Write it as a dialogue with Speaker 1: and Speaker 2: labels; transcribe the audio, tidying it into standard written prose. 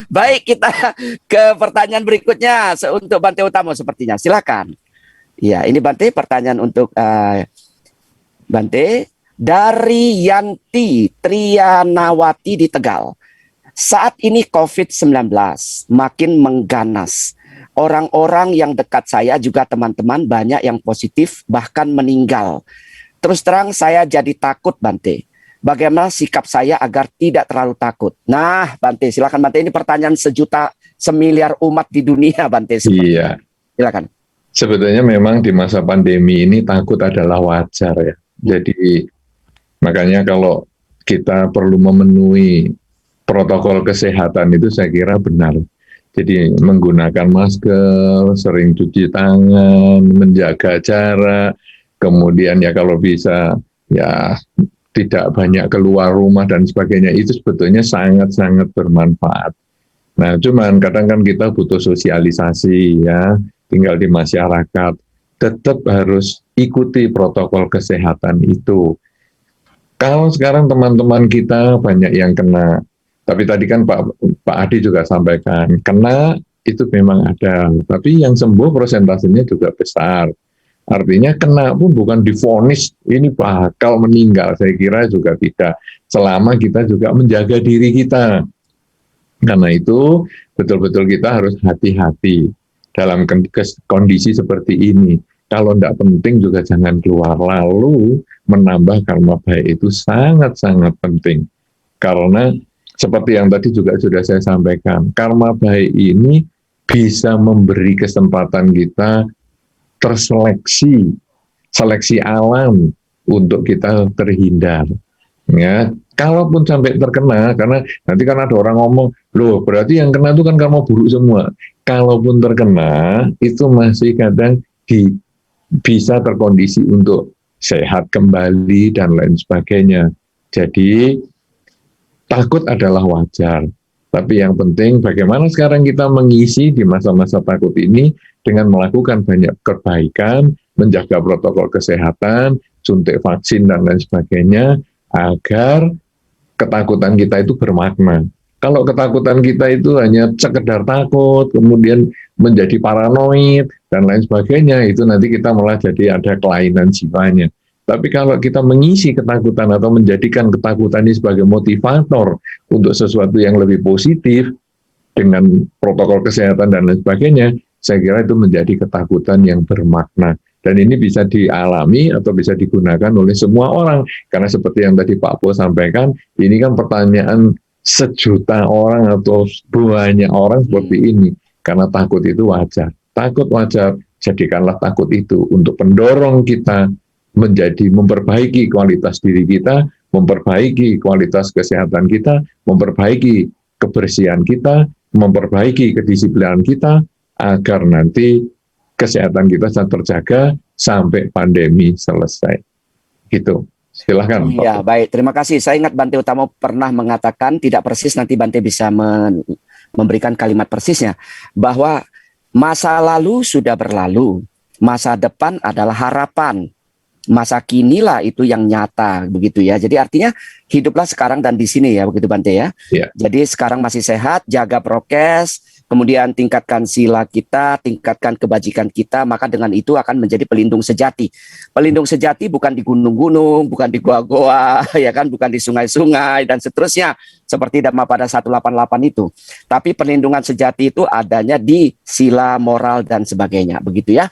Speaker 1: Baik, kita ke pertanyaan berikutnya untuk Bante Utamo sepertinya. Silakan. Ya, ini Bante, pertanyaan untuk Bante dari Yanti Trianawati di Tegal. Saat ini COVID-19 makin mengganas. Orang-orang yang dekat saya juga teman-teman banyak yang positif bahkan meninggal. Terus terang saya jadi takut, Bante. Bagaimana sikap saya agar tidak terlalu takut? Nah, Bante, silakan Bante. Ini pertanyaan sejuta semiliar umat di dunia, Bante.
Speaker 2: Iya,
Speaker 1: Silakan.
Speaker 2: sebetulnya memang di masa pandemi ini takut adalah wajar ya. Jadi makanya kalau kita perlu memenuhi protokol kesehatan itu saya kira benar. Jadi menggunakan masker, sering cuci tangan, menjaga jarak, kemudian ya kalau bisa ya tidak banyak keluar rumah dan sebagainya, itu sebetulnya sangat-sangat bermanfaat. Nah, cuman kadang kan kita butuh sosialisasi ya, tinggal di masyarakat, tetap harus ikuti protokol kesehatan itu. Kalau sekarang teman-teman kita banyak yang kena, tapi tadi kan Pak Adi juga sampaikan, kena itu memang ada, tapi yang sembuh persentasenya juga besar. Artinya kena pun bukan divonis ini bakal meninggal, saya kira juga tidak. Selama kita juga menjaga diri kita. Karena itu betul-betul kita harus hati-hati dalam kondisi seperti ini. Kalau tidak penting juga jangan keluar. Lalu menambah karma baik itu sangat-sangat penting. Karena seperti yang tadi juga sudah saya sampaikan, karma baik ini bisa memberi kesempatan kita terseleksi, seleksi alam untuk kita terhindar. Ya, kalaupun sampai terkena, karena nanti kan ada orang ngomong, loh berarti yang kena itu kan karma buruk semua. Kalaupun terkena, itu masih kadang bisa terkondisi untuk sehat kembali dan lain sebagainya. Jadi takut adalah wajar. Tapi yang penting bagaimana sekarang kita mengisi di masa-masa takut ini dengan melakukan banyak kebaikan, menjaga protokol kesehatan, suntik vaksin dan lain sebagainya, agar ketakutan kita itu bermakna. Kalau ketakutan kita itu hanya sekedar takut, kemudian menjadi paranoid, dan lain sebagainya, itu nanti kita malah jadi ada kelainan jiwanya. Tapi kalau kita mengisi ketakutan atau menjadikan ketakutan ini sebagai motivator untuk sesuatu yang lebih positif, dengan protokol kesehatan dan lain sebagainya, saya kira itu menjadi ketakutan yang bermakna. Dan ini bisa dialami atau bisa digunakan oleh semua orang. Karena seperti yang tadi Pak Po sampaikan, ini kan pertanyaan sejuta orang atau banyak orang seperti ini. Karena takut itu wajar. Takut wajar, jadikanlah takut itu untuk pendorong kita menjadi memperbaiki kualitas diri kita, memperbaiki kualitas kesehatan kita, memperbaiki kebersihan kita, memperbaiki kedisiplinan kita, agar nanti kesehatan kita tetap terjaga sampai pandemi selesai. Gitu. Silahkan.
Speaker 1: Ya, baik. Terima kasih. Saya ingat Bante Utamo pernah mengatakan, tidak persis, nanti Bante bisa memberikan kalimat persisnya, bahwa masa lalu sudah berlalu, masa depan adalah harapan, masa kinilah itu yang nyata, begitu ya. Jadi artinya hiduplah sekarang dan di sini ya, begitu Bante ya. Jadi sekarang masih sehat, jaga prokes, kemudian tingkatkan sila kita, tingkatkan kebajikan kita, maka dengan itu akan menjadi pelindung sejati. Pelindung sejati bukan di gunung-gunung, bukan di goa-goa, ya kan, bukan di sungai-sungai dan seterusnya, seperti Dhammapada 188 itu. Tapi perlindungan sejati itu adanya di sila moral dan sebagainya, begitu ya.